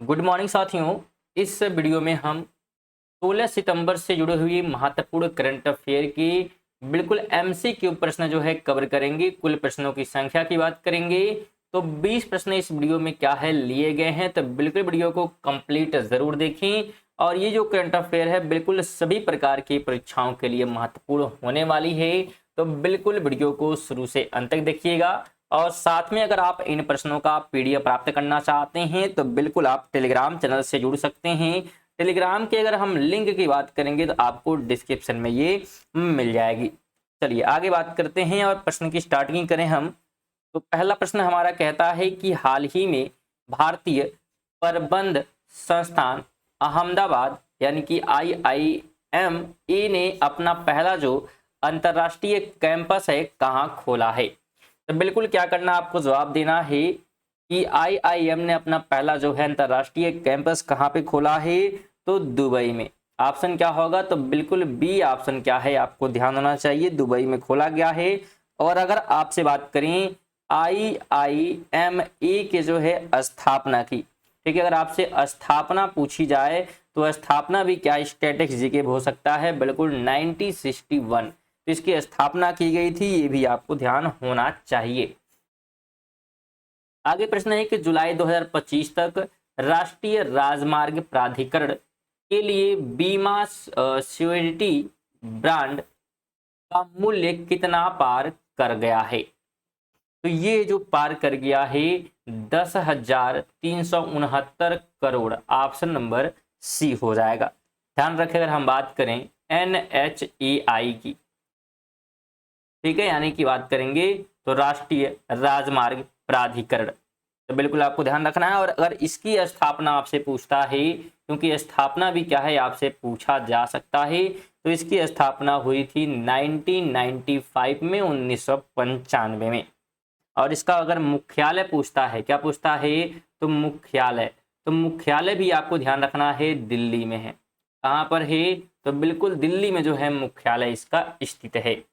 Good morning साथियों। इस video में हम 16 सितंबर से जुड़े हुए महत्वपूर्ण करंट अफेयर की बिल्कुल एमसीक्यू प्रश्न जो है कवर करेंगे। कुल प्रश्नों की संख्या की बात करेंगे तो 20 प्रश्न इस वीडियो में क्या है लिए गए हैं, तो बिल्कुल वीडियो को कंप्लीट जरूर देखें। और ये जो करंट अफेयर है बिल्कुल सभी प्रकार की परीक्षाओं के लिए महत्वपूर्ण होने वाली है, तो बिल्कुल वीडियो को शुरू से अंत तक देखिएगा। और साथ में अगर आप इन प्रश्नों का पीडीएफ प्राप्त करना चाहते हैं तो बिल्कुल आप टेलीग्राम चैनल से जुड़ सकते हैं। टेलीग्राम के अगर हम लिंक की बात करेंगे तो आपको डिस्क्रिप्शन में ये मिल जाएगी। चलिए आगे बात करते हैं और प्रश्न की स्टार्टिंग करें हम। तो पहला प्रश्न हमारा कहता है कि हाल ही में भारतीय प्रबंध संस्थान अहमदाबाद यानी कि IIMA ने अपना पहला जो अंतरराष्ट्रीय कैंपस है कहाँ खोला है। तो बिल्कुल क्या करना, आपको जवाब देना है कि IIM ने अपना पहला जो है अंतरराष्ट्रीय कैंपस कहाँ पे खोला है, तो दुबई में। ऑप्शन क्या होगा, तो बिल्कुल बी ऑप्शन क्या है, आपको ध्यान होना चाहिए, दुबई में खोला गया है। और अगर आपसे बात करें IIMA के जो है स्थापना की, ठीक है, अगर आपसे स्थापना पूछी जाए तो स्थापना भी क्या स्टैटिक्स जीके हो सकता है, बिल्कुल 1961 इसकी स्थापना की गई थी, ये भी आपको ध्यान होना चाहिए। आगे प्रश्न है कि जुलाई 2025 तक राष्ट्रीय राजमार्ग प्राधिकरण के लिए बीमा श्योरिटी ब्रांड का मूल्य कितना पार कर गया है। तो ये जो पार कर गया है 10,369 करोड़, ऑप्शन नंबर सी हो जाएगा। ध्यान रखें अगर हम बात करें NHAI की, ठीक है, यानी कि बात करेंगे तो राष्ट्रीय राजमार्ग प्राधिकरण, तो बिल्कुल आपको ध्यान रखना है। और अगर इसकी स्थापना आपसे पूछता है, क्योंकि स्थापना भी क्या है आपसे पूछा जा सकता है, तो इसकी स्थापना हुई थी 1995 में, 1995 में। और इसका अगर मुख्यालय पूछता है, क्या पूछता है, तो मुख्यालय, तो मुख्यालय भी आपको ध्यान रखना है दिल्ली में है। कहाँ पर है, तो बिल्कुल दिल्ली में जो है मुख्यालय इसका स्थित है।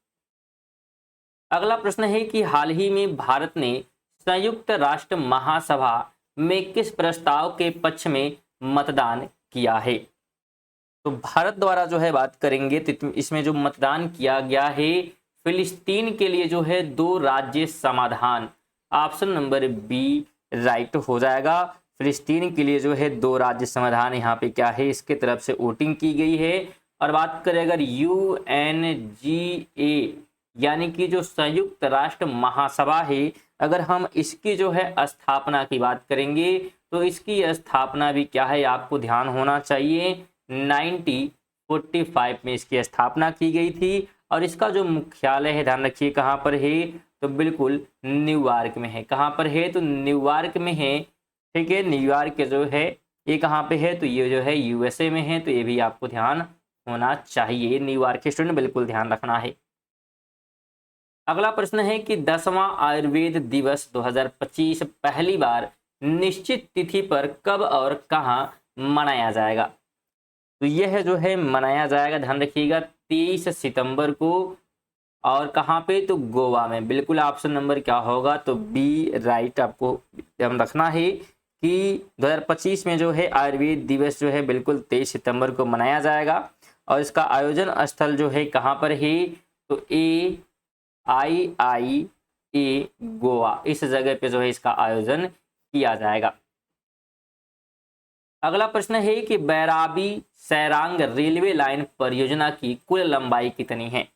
अगला प्रश्न है कि हाल ही में भारत ने संयुक्त राष्ट्र महासभा में किस प्रस्ताव के पक्ष में मतदान किया है। तो भारत द्वारा जो है बात करेंगे तो इसमें जो मतदान किया गया है फिलिस्तीन के लिए जो है 2 राज्य समाधान, ऑप्शन नंबर बी राइट हो जाएगा। फिलिस्तीन के लिए जो है 2 राज्य समाधान यहाँ पे क्या है, इसके तरफ से वोटिंग की गई है। और बात करें अगर UNGA यानी कि जो संयुक्त राष्ट्र महासभा है, अगर हम इसकी जो है स्थापना की बात करेंगे तो इसकी स्थापना भी क्या है, आपको ध्यान होना चाहिए, 1945 में इसकी स्थापना की गई थी। और इसका जो मुख्यालय है ध्यान रखिए कहाँ पर है, तो बिल्कुल न्यूयॉर्क में है। कहाँ पर है, तो न्यूयॉर्क में है, ठीक है। न्यूयॉर्क जो है ये कहाँ पे है, तो ये जो है USA में है, तो ये भी आपको ध्यान होना चाहिए। न्यूयॉर्क के स्टूडेंट बिल्कुल ध्यान रखना है। अगला प्रश्न है कि 10वां आयुर्वेद दिवस 2025 पहली बार निश्चित तिथि पर कब और कहां मनाया जाएगा। तो यह जो है मनाया जाएगा, ध्यान रखिएगा, 23 सितंबर को। और कहां पे, तो गोवा में। बिल्कुल ऑप्शन नंबर क्या होगा, तो बी राइट आपको ध्यान रखना है कि 2025 में जो है आयुर्वेद दिवस जो है बिल्कुल 23 सितंबर को मनाया जाएगा। और इसका आयोजन स्थल जो है कहाँ पर है, तो IIA गोवा, इस जगह पे जो है इसका आयोजन किया जाएगा। अगला प्रश्न है कि बैराबी सैरांग रेलवे लाइन परियोजना की कुल लंबाई कितनी है।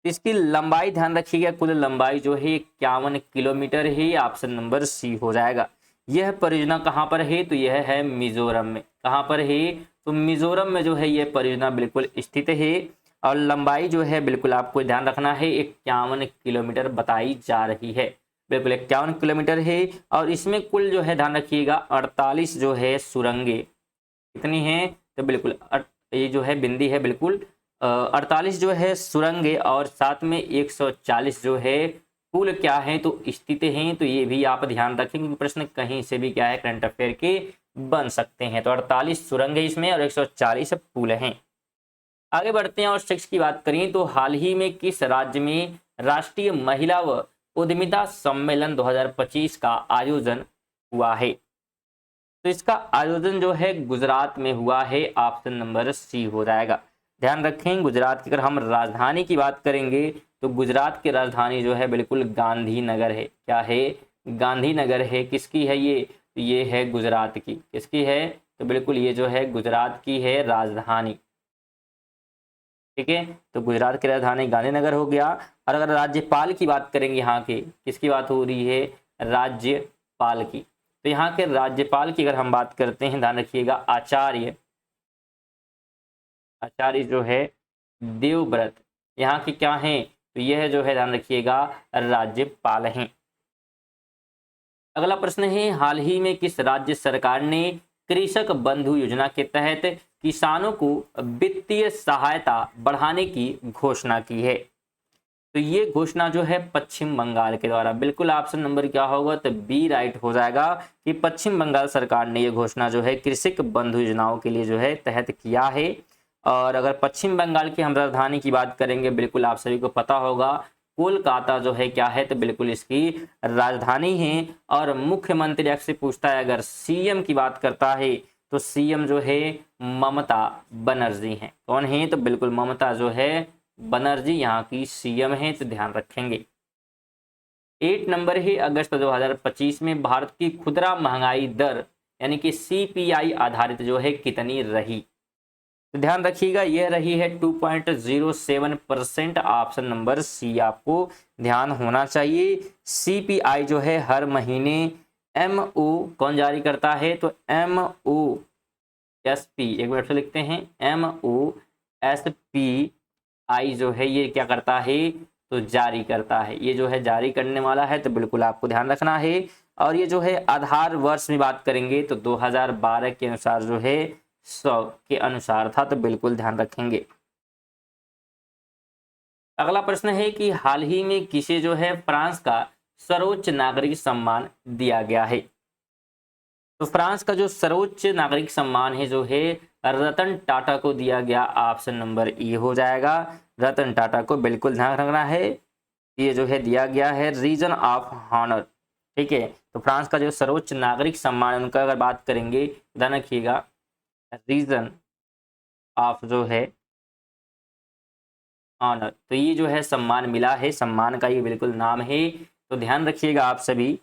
इसकी लंबाई ध्यान रखिएगा, कुल लंबाई जो है 51 किलोमीटर है, ऑप्शन नंबर सी हो जाएगा। यह परियोजना कहाँ पर है, तो यह है मिजोरम में। कहाँ पर है, तो मिजोरम में जो है यह परियोजना बिल्कुल स्थित है। और लंबाई जो है बिल्कुल आपको ध्यान रखना है 51 किलोमीटर बताई जा रही है, बिल्कुल 51 किलोमीटर है। और इसमें कुल जो है ध्यान रखिएगा 48 जो है सुरंगे कितनी है, तो बिल्कुल ये जो है बिंदी है, बिल्कुल 48 जो है सुरंगे, और साथ में 140 जो है पुल क्या है, तो स्थित हैं। तो ये भी आप ध्यान रखें क्योंकि प्रश्न कहीं से भी क्या है करंट अफेयर के बन सकते हैं। तो 48 सुरंग है इसमें और 140 पुल हैं। आगे बढ़ते हैं और सेक्स की बात करें तो हाल ही में किस राज्य में राष्ट्रीय महिला व उद्यमिता सम्मेलन 2025 का आयोजन हुआ है। तो इसका आयोजन जो है गुजरात में हुआ है, ऑप्शन नंबर सी हो जाएगा। ध्यान रखें, गुजरात की अगर हम राजधानी की बात करेंगे तो गुजरात की राजधानी जो है बिल्कुल गांधीनगर है। क्या है? गांधीनगर है। किसकी है ये? तो ये है गुजरात की। किसकी है? तो बिल्कुल ये जो है गुजरात की है राजधानी। ठीक है, तो गुजरात की राजधानी गांधीनगर हो गया। और अगर राज्यपाल की बात करेंगे, यहाँ के किसकी बात हो रही है? राज्यपाल की। तो यहाँ के राज्यपाल की अगर हम बात करते हैं, ध्यान रखिएगा, आचार्य जो है देवव्रत यहाँ के क्या हैं? तो यह जो है ध्यान रखिएगा राज्यपाल हैं। अगला प्रश्न है, हाल ही में किस राज्य सरकार ने कृषक बंधु योजना के तहत किसानों को वित्तीय सहायता बढ़ाने की घोषणा की है? तो ये घोषणा जो है पश्चिम बंगाल के द्वारा। बिल्कुल ऑप्शन नंबर क्या होगा? तो बी राइट हो जाएगा कि पश्चिम बंगाल सरकार ने ये घोषणा जो है कृषक बंधु योजनाओं के लिए जो है तहत किया है। और अगर पश्चिम बंगाल की हम राजधानी की बात करेंगे, बिल्कुल आप सभी को पता होगा कोलकाता जो है क्या है? तो बिल्कुल इसकी राजधानी है। और मुख्यमंत्री आपसे पूछता है, अगर सीएम की बात करता है तो सीएम जो है ममता बनर्जी हैं। कौन है? तो बिल्कुल ममता जो है बनर्जी यहाँ की सीएम है, तो ध्यान रखेंगे। 8 नंबर है, अगस्त 2025 में भारत की खुदरा महंगाई दर यानी कि सीपीआई आधारित जो है कितनी रही? तो ध्यान रखिएगा, यह रही है 2.07%। ऑप्शन नंबर सी आपको ध्यान होना चाहिए। सीपीआई जो है हर महीने एमओ कौन जारी करता है? तो एमओएसपी, एक मिनट से लिखते हैं, एमओएसपी आई जो है ये क्या करता है? तो जारी करता है। ये जो है जारी करने वाला है, तो बिल्कुल आपको ध्यान रखना है। और ये जो है आधार वर्ष में बात करेंगे तो 2012 के अनुसार जो है 100 के अनुसार था, तो बिल्कुल ध्यान रखेंगे। अगला प्रश्न है कि हाल ही में किसे जो है फ्रांस का सर्वोच्च नागरिक सम्मान दिया गया है? तो फ्रांस का जो सर्वोच्च नागरिक सम्मान है जो है रतन टाटा को दिया गया। ऑप्शन नंबर ई हो जाएगा। रतन टाटा को बिल्कुल ध्यान रखना है, ये जो है दिया गया है रीजन ऑफ हॉनर। ठीक है, तो फ्रांस का जो सर्वोच्च नागरिक सम्मान है उनका अगर बात करेंगे, ध्यान रखिएगा, रीजन ऑफ जो है ऑनर, तो ये जो है सम्मान मिला है, सम्मान का ये बिल्कुल नाम है, तो ध्यान रखिएगा आप सभी।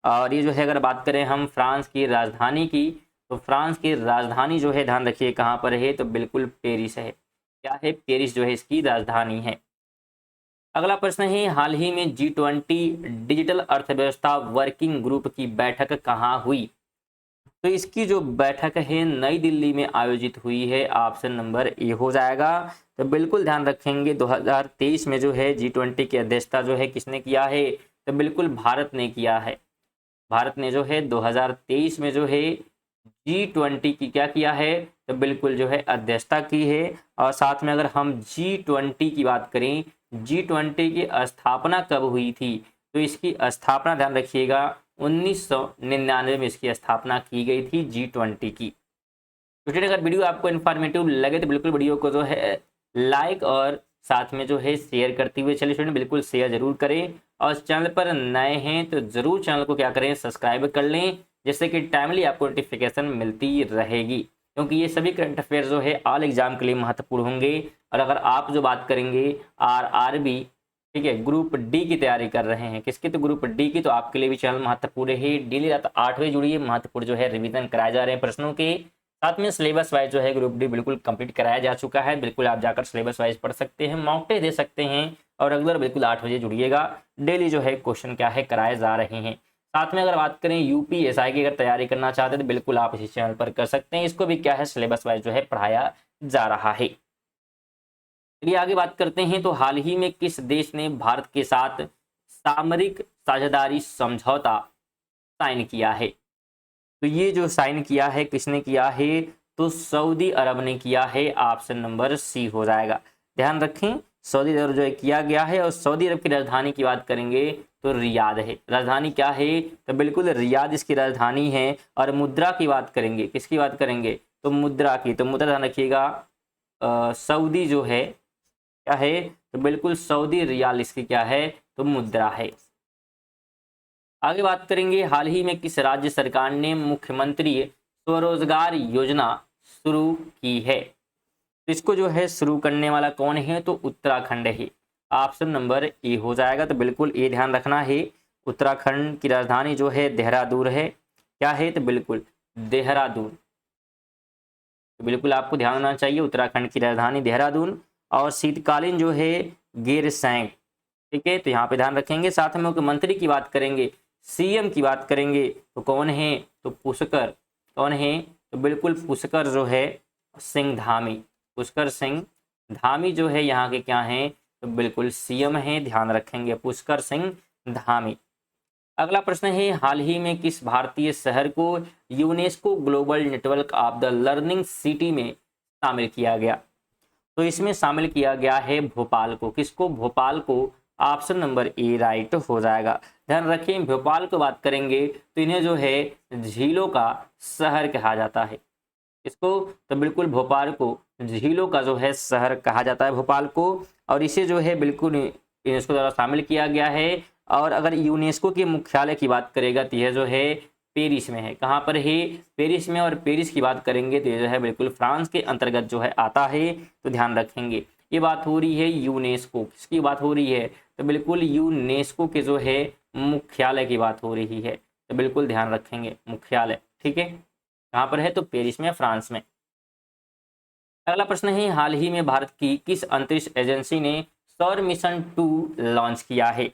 और ये जो है अगर बात करें हम फ्रांस की राजधानी की, तो फ्रांस की राजधानी जो है ध्यान रखिए कहाँ पर है? तो बिल्कुल पेरिस है। क्या है? पेरिस जो है इसकी राजधानी है। अगला प्रश्न है, हाल ही में G20 डिजिटल अर्थव्यवस्था वर्किंग ग्रुप की बैठक कहाँ हुई? तो इसकी जो बैठक है नई दिल्ली में आयोजित हुई है। ऑप्शन नंबर ए हो जाएगा। तो बिल्कुल ध्यान रखेंगे 2023 में जो है G20 की अध्यक्षता जो है किसने किया है? तो बिल्कुल भारत ने किया है। भारत ने जो है 2023 में जो है G20 की क्या किया है? तो बिल्कुल जो है अध्यक्षता की है। और साथ में अगर हम G20 की बात करें, G20 की स्थापना कब हुई थी? तो इसकी स्थापना ध्यान रखिएगा 1999 में इसकी स्थापना की गई थी G20 की। तो अगर वीडियो आपको इन्फॉर्मेटिव लगे तो बिल्कुल वीडियो को जो है लाइक और साथ में जो है शेयर करते हुए चलिए स्टूडेंट बिल्कुल शेयर जरूर करें। और चैनल पर नए हैं तो जरूर चैनल को क्या करें? सब्सक्राइब कर लें, जिससे कि टाइमली आपको नोटिफिकेशन मिलती रहेगी, क्योंकि ये सभी करंट अफेयर जो है ऑल एग्जाम के लिए महत्वपूर्ण होंगे। और अगर आप जो बात करेंगे RRB, ठीक है, ग्रुप डी की तैयारी कर रहे हैं, किसकी? तो ग्रुप डी की, तो आपके लिए भी चैनल महत्वपूर्ण है। डेली रात 8 बजे जुड़िए, महत्वपूर्ण जो है रिवीजन कराए जा रहे हैं प्रश्नों के साथ में। सिलेबस वाइज जो है ग्रुप डी बिल्कुल कंप्लीट कराया जा चुका है। बिल्कुल आप जाकर सिलेबस वाइज पढ़ सकते हैं, मॉक टेस्ट दे सकते हैं। और रेगुलर बिल्कुल 8 बजे जुड़िएगा, डेली जो है क्वेश्चन क्या है कराए जा रहे हैं। साथ में अगर बात करें UPSI की अगर तैयारी करना चाहते हैं तो बिल्कुल आप इसी चैनल पर कर सकते हैं। इसको भी क्या है सिलेबस वाइज जो है पढ़ाया जा रहा है। चलिए आगे बात करते हैं। तो हाल ही में किस देश ने भारत के साथ सामरिक साझेदारी समझौता साइन किया है? तो ये जो साइन किया है किसने किया है? तो सऊदी अरब ने किया है। ऑप्शन नंबर सी हो जाएगा। ध्यान रखें, सऊदी अरब जो है किया गया है। और सऊदी अरब की राजधानी की बात करेंगे तो रियाद है। राजधानी क्या है? तो बिल्कुल रियाद इसकी राजधानी है। और मुद्रा की बात करेंगे, किसकी बात करेंगे? तो मुद्रा की, तो मुद्रा ध्यान रखिएगा सऊदी जो है क्या है? तो बिल्कुल सऊदी रियाल इसकी क्या है? तो मुद्रा है। आगे बात करेंगे, हाल ही में किस राज्य सरकार ने मुख्यमंत्री स्वरोजगार योजना शुरू की है? तो इसको जो है शुरू करने वाला कौन है? तो उत्तराखंड है। ऑप्शन नंबर ए हो जाएगा। तो बिल्कुल ये ध्यान रखना है। उत्तराखंड की राजधानी जो है देहरादून है। क्या है? तो बिल्कुल देहरादून। तो बिल्कुल आपको ध्यान होना चाहिए, उत्तराखंड की राजधानी देहरादून। और शीतकालीन जो है गैरसैंण। ठीक है, तो यहाँ पे ध्यान रखेंगे। साथ में मुख्यमंत्री की बात करेंगे, सीएम की बात करेंगे तो कौन है? तो पुष्कर। कौन है? तो बिल्कुल पुष्कर जो है सिंह धामी। पुष्कर सिंह धामी जो है यहाँ के क्या हैं? तो बिल्कुल सीएम हैं। ध्यान रखेंगे, पुष्कर सिंह धामी। अगला प्रश्न है, हाल ही में किस भारतीय शहर को UNESCO global network of the learning city में शामिल किया गया? तो इसमें शामिल किया गया है भोपाल को। किसको? भोपाल को। ऑप्शन नंबर ए राइट हो जाएगा। ध्यान रखें, भोपाल को बात करेंगे तो इन्हें जो है झीलों का शहर कहा जाता है। इसको तो बिल्कुल भोपाल को झीलों का जो है शहर कहा जाता है भोपाल को। और इसे जो है बिल्कुल यूनेस्को द्वारा शामिल किया गया है। और अगर यूनेस्को के मुख्यालय की बात करेगा तो यह जो है पेरिस में है। कहाँ पर है? पेरिस में। और पेरिस की बात करेंगे तो ये जो है बिल्कुल फ्रांस के अंतर्गत जो है आता है। तो ध्यान रखेंगे, ये बात हो रही है यूनेस्को। किसकी बात हो रही है? तो बिल्कुल यूनेस्को के जो है मुख्यालय की बात हो रही है। तो बिल्कुल ध्यान रखेंगे, मुख्यालय। ठीक है, कहाँ पर है? तो पेरिस में, फ्रांस में। अगला प्रश्न है, हाल ही में भारत की किस अंतरिक्ष एजेंसी ने सौर मिशन 2 लॉन्च किया है?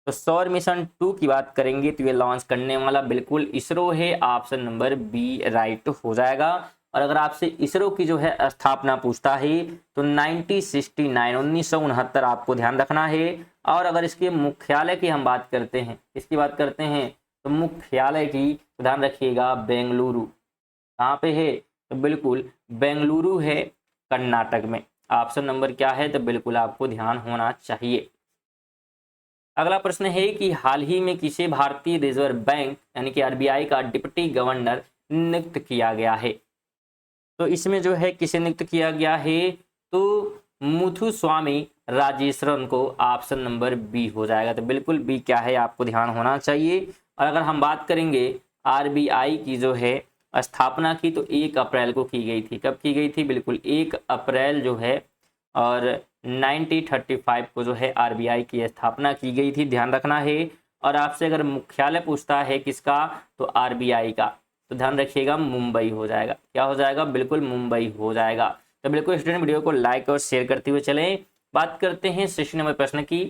तो सौर मिशन 2 की बात करेंगे तो ये लॉन्च करने वाला बिल्कुल इसरो है। ऑप्शन नंबर बी राइट हो जाएगा। और अगर आपसे इसरो की जो है स्थापना पूछता है तो 1969 आपको ध्यान रखना है। और अगर इसके मुख्यालय की हम बात करते हैं, इसकी बात करते हैं तो मुख्यालय की तो ध्यान रखिएगा बेंगलुरु। कहाँ पे है? तो बिल्कुल बेंगलुरु है, कर्नाटक में। ऑप्शन नंबर क्या है? तो बिल्कुल आपको ध्यान होना चाहिए। अगला प्रश्न है कि हाल ही में किसे भारतीय रिजर्व बैंक यानी कि आरबीआई का डिप्टी गवर्नर नियुक्त किया गया है? तो इसमें जो है किसे नियुक्त किया गया है? तो मुथुस्वामी राजेश्वरन को। ऑप्शन नंबर बी हो जाएगा। तो बिल्कुल बी क्या है, आपको ध्यान होना चाहिए। और अगर हम बात करेंगे आरबीआई की जो है स्थापना की तो 1 अप्रैल को की गई थी। कब की गई थी? बिल्कुल 1 अप्रैल जो है और 1935 को जो है आरबीआई की स्थापना की गई थी। ध्यान रखना है। और आपसे अगर मुख्यालय पूछता है किसका, तो आरबीआई का, तो ध्यान रखिएगा मुंबई हो जाएगा। क्या हो जाएगा? बिल्कुल मुंबई हो जाएगा। तो बिल्कुल स्टूडेंट वीडियो को लाइक और शेयर करते हुए चलें। बात करते हैं सेशन नंबर प्रश्न की।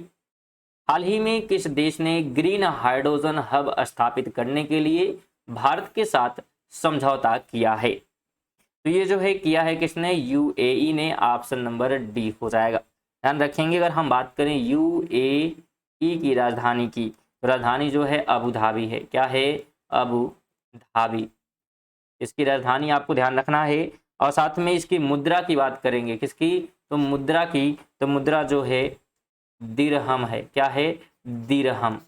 हाल ही में किस देश ने ग्रीन हाइड्रोजन हब स्थापित करने के लिए भारत के साथ समझौता किया है? तो ये जो है किया है किसने? यूएई ने। ऑप्शन नंबर डी हो जाएगा। ध्यान रखेंगे, अगर हम बात करें यूएई की राजधानी की, तो राजधानी जो है अबू धाबी है। क्या है? अबू धाबी इसकी राजधानी, आपको ध्यान रखना है। और साथ में इसकी मुद्रा की बात करेंगे, किसकी? तो मुद्रा की, तो मुद्रा जो है दिरहम है। क्या है? दिरहम।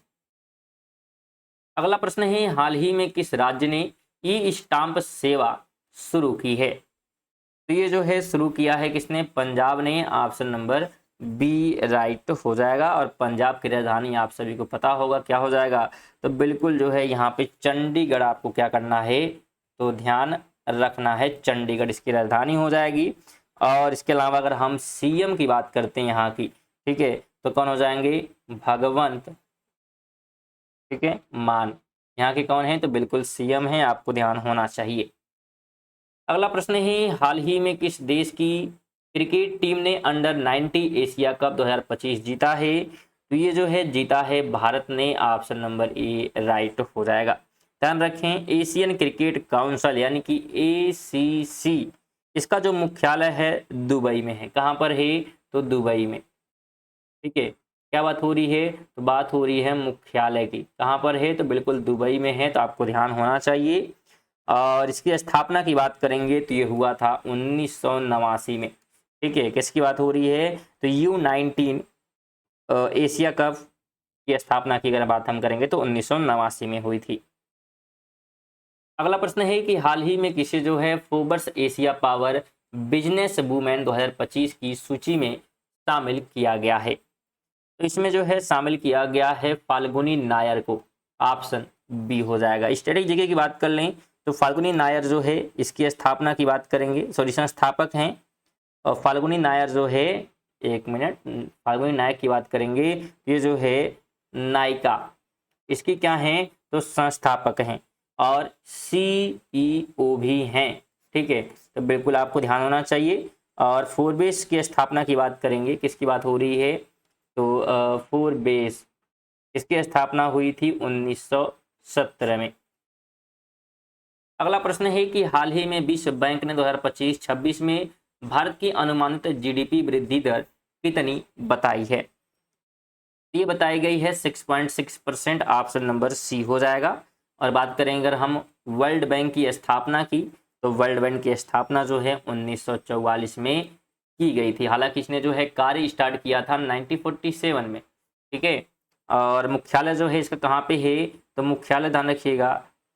अगला प्रश्न है, हाल ही में किस राज्य ने ई स्टाम्प सेवा शुरू की है? तो ये जो है शुरू किया है किसने? पंजाब ने। ऑप्शन नंबर बी राइट हो जाएगा। और पंजाब की राजधानी आप सभी को पता होगा क्या हो जाएगा? तो बिल्कुल जो है यहाँ पे चंडीगढ़ आपको क्या करना है? तो ध्यान रखना है, चंडीगढ़ इसकी राजधानी हो जाएगी। और इसके अलावा अगर हम सीएम की बात करते हैं यहाँ की, ठीक है, तो कौन हो जाएंगे? भगवंत, ठीक है, मान यहाँ के कौन है? तो बिल्कुल सीएम है, आपको ध्यान होना चाहिए। अगला प्रश्न है, हाल ही में किस देश की क्रिकेट टीम ने अंडर-19 एशिया कप 2025 जीता है? तो ये जो है जीता है भारत ने। ऑप्शन नंबर ए राइट हो जाएगा। ध्यान रखें, एशियन क्रिकेट काउंसिल यानी कि एसीसी, इसका जो मुख्यालय है दुबई में है। कहाँ पर है? तो दुबई में। ठीक है, क्या बात हो रही है? तो बात हो रही है मुख्यालय की। कहाँ पर है? तो बिल्कुल दुबई में है। तो आपको ध्यान होना चाहिए। और इसकी स्थापना की बात करेंगे तो ये हुआ था 1989 में। ठीक है, किसकी बात हो रही है? तो U19 एशिया कप की स्थापना की अगर बात हम करेंगे तो 1989 में हुई थी। अगला प्रश्न है कि हाल ही में किसे जो है Forbes Asia power business women 2025 की सूची में शामिल किया गया है? तो इसमें जो है शामिल किया गया है फाल्गुनी नायर को। ऑप्शन बी हो जाएगा। स्टैटिक जीके की बात कर लें तो फाल्गुनी नायर जो है इसकी स्थापना की बात करेंगे, सॉरी संस्थापक हैं। और फाल्गुनी नायर जो है, एक मिनट, फाल्गुनी नायर की बात करेंगे, ये जो है नायिका, इसकी क्या है तो संस्थापक हैं और CEO भी हैं। ठीक है, तो बिल्कुल आपको ध्यान होना चाहिए। और फोरबेस की स्थापना की बात करेंगे, किसकी बात हो रही है तो फोरबेस, इसकी स्थापना हुई थी 1917 में। अगला प्रश्न है कि हाल ही में विश्व बैंक ने 2025-26 में भारत की अनुमानित GDP वृद्धि दर कितनी बताई है? ये बताई गई है 6.6%, ऑप्शन नंबर सी हो जाएगा। और बात करेंगे अगर हम वर्ल्ड बैंक की स्थापना की, तो वर्ल्ड बैंक की स्थापना जो है 1944 में की गई थी। हालांकि इसने जो है कार्य स्टार्ट किया था 1947 में। ठीक है, और मुख्यालय जो है इसका कहाँ पे है तो मुख्यालय ध्यान रखिएगा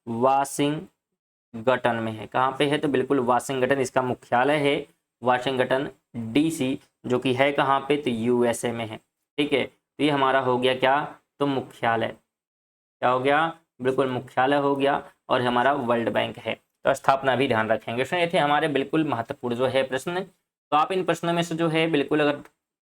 वाशिंगटन में है। कहाँ पे है तो बिल्कुल वाशिंगटन इसका मुख्यालय है, वाशिंगटन DC, जो कि है कहाँ पे तो USA में है। ठीक है, तो ये हमारा हो गया क्या तो मुख्यालय, क्या हो गया बिल्कुल मुख्यालय हो गया। और हमारा वर्ल्ड बैंक है, तो स्थापना भी ध्यान रखेंगे। ये थे हमारे बिल्कुल महत्वपूर्ण जो है प्रश्न। तो आप इन प्रश्नों में से जो है बिल्कुल, अगर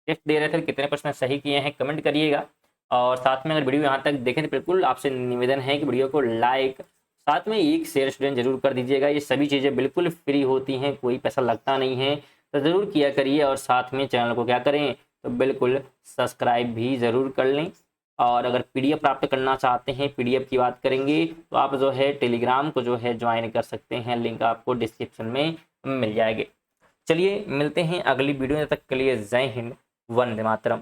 टेस्ट दे रहे थे तो कितने प्रश्न सही किए हैं कमेंट करिएगा। और साथ में अगर वीडियो यहाँ तक देखें तो बिल्कुल आपसे निवेदन है कि वीडियो को लाइक, साथ में एक शेयर स्टूडेंट जरूर कर दीजिएगा। ये सभी चीज़ें बिल्कुल फ्री होती हैं, कोई पैसा लगता नहीं है, तो ज़रूर किया करिए। और साथ में चैनल को क्या करें तो बिल्कुल सब्सक्राइब भी ज़रूर कर लें। और अगर PDF प्राप्त करना चाहते हैं, PDF की बात करेंगे, तो आप जो है टेलीग्राम को जो है ज्वाइन कर सकते हैं, लिंक आपको डिस्क्रिप्शन में मिल जाएगी। चलिए मिलते हैं अगली वीडियो में, तब तक के लिए जय हिंद, वंदे मातरम।